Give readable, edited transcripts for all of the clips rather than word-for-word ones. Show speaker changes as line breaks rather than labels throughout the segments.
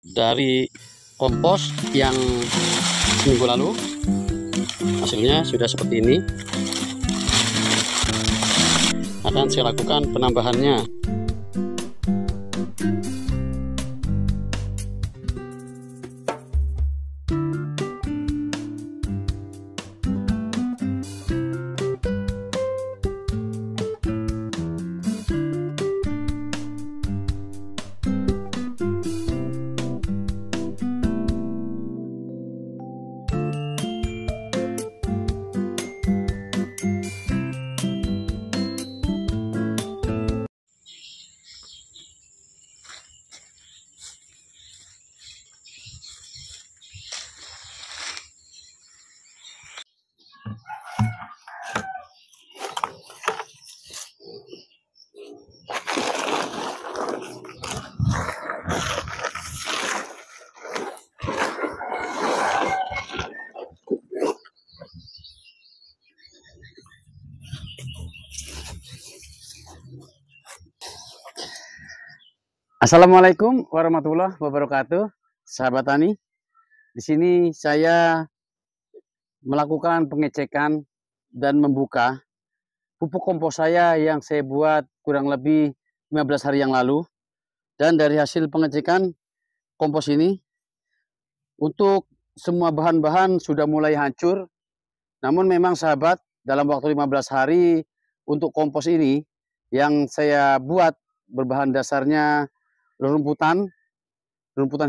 Dari kompos yang seminggu lalu, hasilnya sudah seperti ini. Akan saya lakukan penambahannya. Assalamualaikum warahmatullahi wabarakatuh, sahabat tani. Di sini saya melakukan pengecekan dan membuka pupuk kompos saya yang saya buat kurang lebih 15 hari yang lalu. Dan dari hasil pengecekan kompos ini, untuk semua bahan-bahan sudah mulai hancur. Namun memang sahabat, dalam waktu 15 hari untuk kompos ini yang saya buat berbahan dasarnya rumputan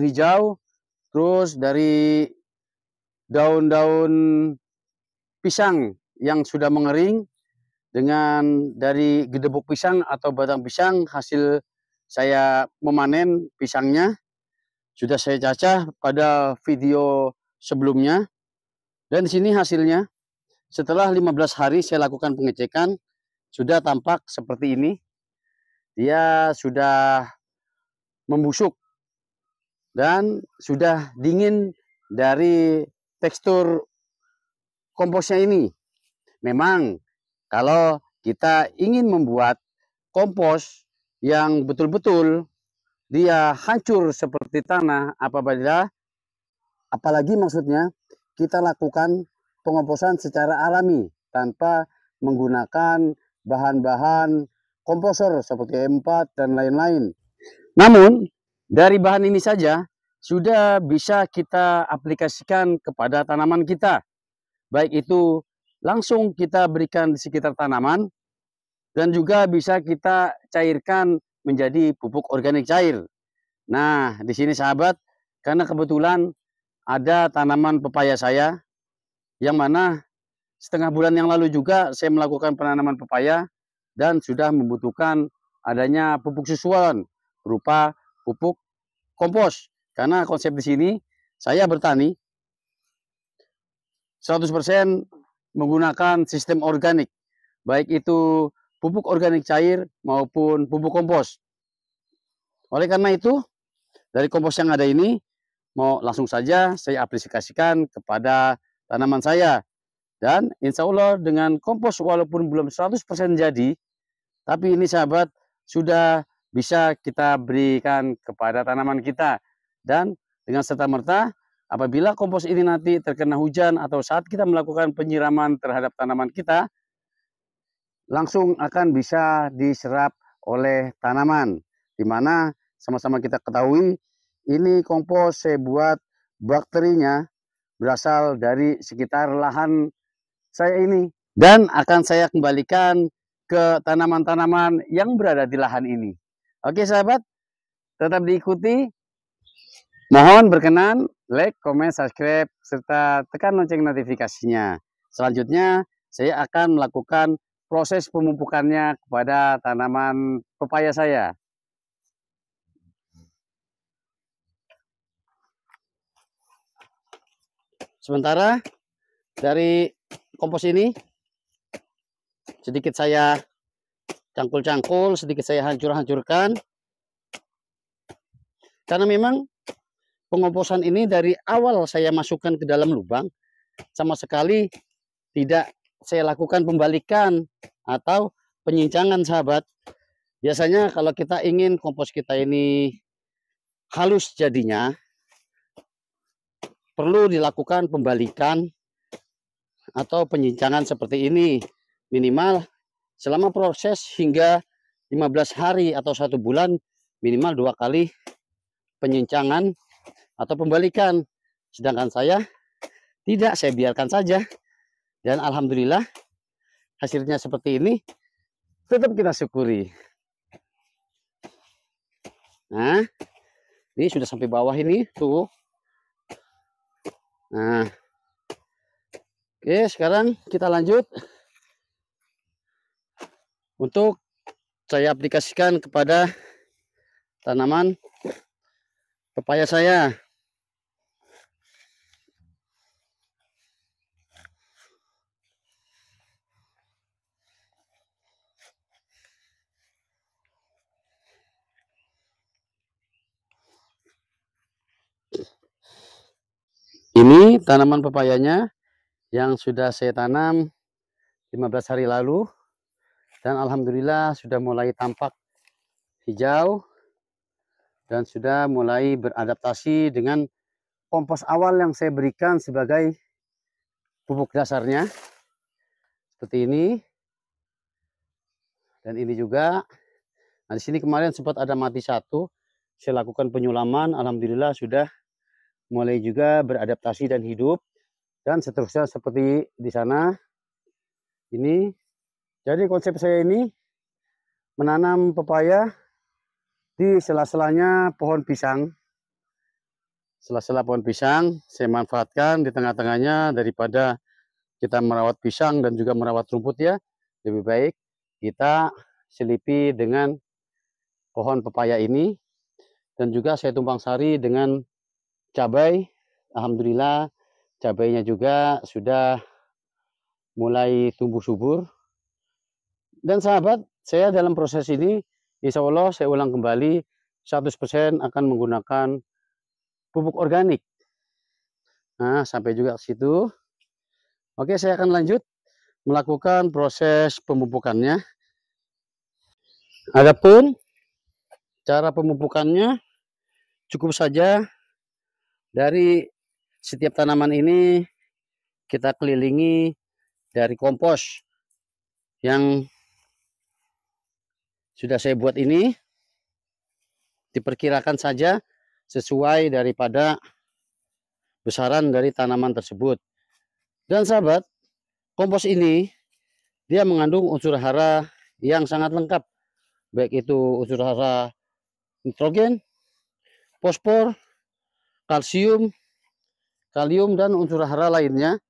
hijau, terus dari daun-daun pisang yang sudah mengering, dengan dari gedebuk pisang atau batang pisang hasil saya memanen pisangnya, sudah saya cacah pada video sebelumnya. Dan di sini hasilnya setelah 15 hari saya lakukan pengecekan, sudah tampak seperti ini. Dia sudah membusuk dan sudah dingin dari tekstur komposnya ini. Memang kalau kita ingin membuat kompos yang betul-betul dia hancur seperti tanah, apalagi maksudnya kita lakukan pengomposan secara alami tanpa menggunakan bahan-bahan komposer seperti E4 dan lain-lain. Namun, dari bahan ini saja sudah bisa kita aplikasikan kepada tanaman kita. Baik itu langsung kita berikan di sekitar tanaman, dan juga bisa kita cairkan menjadi pupuk organik cair. Nah, di sini sahabat, karena kebetulan ada tanaman pepaya saya, yang mana setengah bulan yang lalu juga saya melakukan penanaman pepaya, dan sudah membutuhkan adanya pupuk susulan berupa pupuk kompos. Karena konsep di sini saya bertani 100% menggunakan sistem organik, baik itu pupuk organik cair maupun pupuk kompos. Oleh karena itu, dari kompos yang ada ini mau langsung saja saya aplikasikan kepada tanaman saya. Dan insya Allah dengan kompos walaupun belum 100% jadi, tapi ini sahabat sudah bisa kita berikan kepada tanaman kita. Dan dengan serta-merta apabila kompos ini nanti terkena hujan atau saat kita melakukan penyiraman terhadap tanaman kita, langsung akan bisa diserap oleh tanaman. Dimana sama-sama kita ketahui, ini kompos saya buat bakterinya berasal dari sekitar lahan saya ini. Dan akan saya kembalikan ke tanaman-tanaman yang berada di lahan ini. Oke sahabat, tetap diikuti. Mohon berkenan, like, comment, subscribe, serta tekan lonceng notifikasinya. Selanjutnya, saya akan melakukan proses pemupukannya kepada tanaman pepaya saya. Sementara dari kompos ini, sedikit saya cangkul-cangkul, sedikit saya hancur-hancurkan. Karena memang pengomposan ini dari awal saya masukkan ke dalam lubang, sama sekali tidak saya lakukan pembalikan atau penyincangan sahabat. Biasanya kalau kita ingin kompos kita ini halus jadinya, perlu dilakukan pembalikan atau penyincangan seperti ini. Minimal selama proses hingga 15 hari atau 1 bulan, minimal 2 kali penyincangan atau pembalikan. Sedangkan saya tidak, saya biarkan saja. Dan alhamdulillah hasilnya seperti ini, tetap kita syukuri. Nah, ini sudah sampai bawah ini tuh. Nah, oke, sekarang kita lanjut untuk saya aplikasikan kepada tanaman pepaya saya. Ini tanaman pepayanya yang sudah saya tanam 15 hari lalu, dan alhamdulillah sudah mulai tampak hijau dan sudah mulai beradaptasi dengan kompos awal yang saya berikan sebagai pupuk dasarnya. Seperti ini. Dan ini juga. Nah, di sini kemarin sempat ada mati satu. Saya lakukan penyulaman, alhamdulillah sudah mulai juga beradaptasi dan hidup. Dan seterusnya seperti di sana. Ini. Jadi konsep saya ini menanam pepaya di sela-selanya pohon pisang. Sela-sela pohon pisang saya manfaatkan di tengah-tengahnya, daripada kita merawat pisang dan juga merawat rumput ya. Lebih baik kita selipi dengan pohon pepaya ini. Dan juga saya tumpang sari dengan cabai. Alhamdulillah cabainya juga sudah mulai tumbuh subur. Dan sahabat, saya dalam proses ini insya Allah saya ulang kembali 100% akan menggunakan pupuk organik. Nah, sampai juga ke situ. Oke, saya akan lanjut melakukan proses pemupukannya. Adapun cara pemupukannya cukup saja dari setiap tanaman ini kita kelilingi dari kompos yang sudah saya buat ini. Diperkirakan saja sesuai daripada besaran dari tanaman tersebut. Dan sahabat, kompos ini dia mengandung unsur hara yang sangat lengkap, baik itu unsur hara nitrogen, fosfor, kalsium, kalium, dan unsur hara lainnya.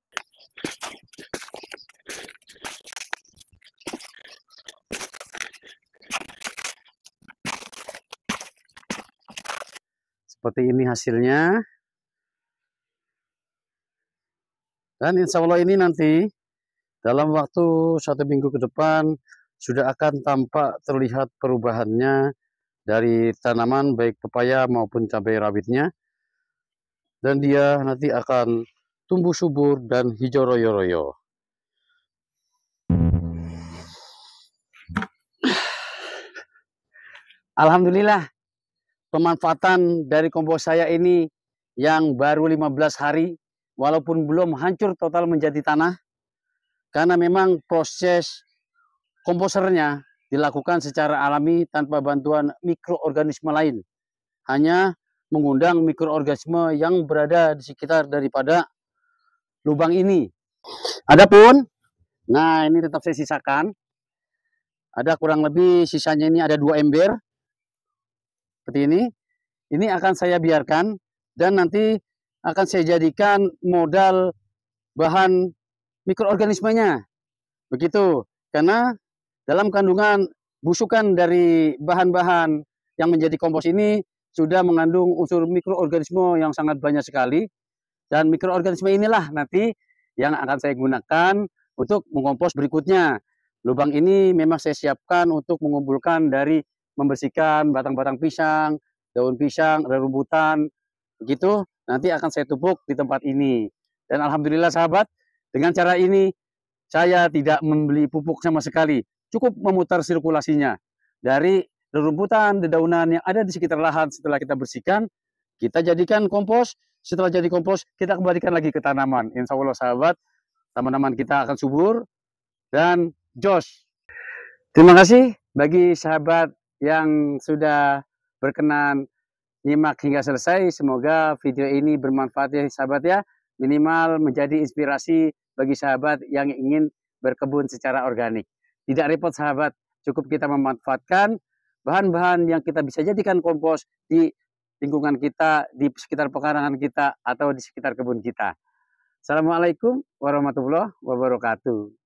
Seperti ini hasilnya. Dan insya Allah ini nanti dalam waktu 1 minggu ke depan sudah akan tampak terlihat perubahannya dari tanaman baik pepaya maupun cabai rawitnya. Dan dia nanti akan tumbuh subur dan hijau royo-royo. Alhamdulillah pemanfaatan dari kompos saya ini yang baru 15 hari, walaupun belum hancur total menjadi tanah, karena memang proses komposernya dilakukan secara alami tanpa bantuan mikroorganisme lain. Hanya mengundang mikroorganisme yang berada di sekitar daripada lubang ini. Adapun, nah ini tetap saya sisakan. Ada kurang lebih sisanya ini ada 2 ember. Seperti ini. Ini akan saya biarkan dan nanti akan saya jadikan modal bahan mikroorganismenya. Begitu. Karena dalam kandungan busukan dari bahan-bahan yang menjadi kompos ini sudah mengandung unsur mikroorganisme yang sangat banyak sekali. Dan mikroorganisme inilah nanti yang akan saya gunakan untuk mengompos berikutnya. Lubang ini memang saya siapkan untuk mengumpulkan dari membersihkan batang-batang pisang, daun pisang, rerumputan, begitu. Nanti akan saya tumpuk di tempat ini. Dan alhamdulillah sahabat, dengan cara ini saya tidak membeli pupuk sama sekali. Cukup memutar sirkulasinya dari rerumputan, dedaunan yang ada di sekitar lahan setelah kita bersihkan. kita jadikan kompos. Setelah jadi kompos, kita kembalikan lagi ke tanaman. Insya Allah sahabat, tanaman kita akan subur dan jos. Terima kasih bagi sahabat yang sudah berkenan nyimak hingga selesai. Semoga video ini bermanfaat ya sahabat ya. Minimal menjadi inspirasi bagi sahabat yang ingin berkebun secara organik. Tidak repot sahabat, cukup kita memanfaatkan bahan-bahan yang kita bisa jadikan kompos di lingkungan kita, di sekitar pekarangan kita, atau di sekitar kebun kita. Assalamualaikum warahmatullahi wabarakatuh.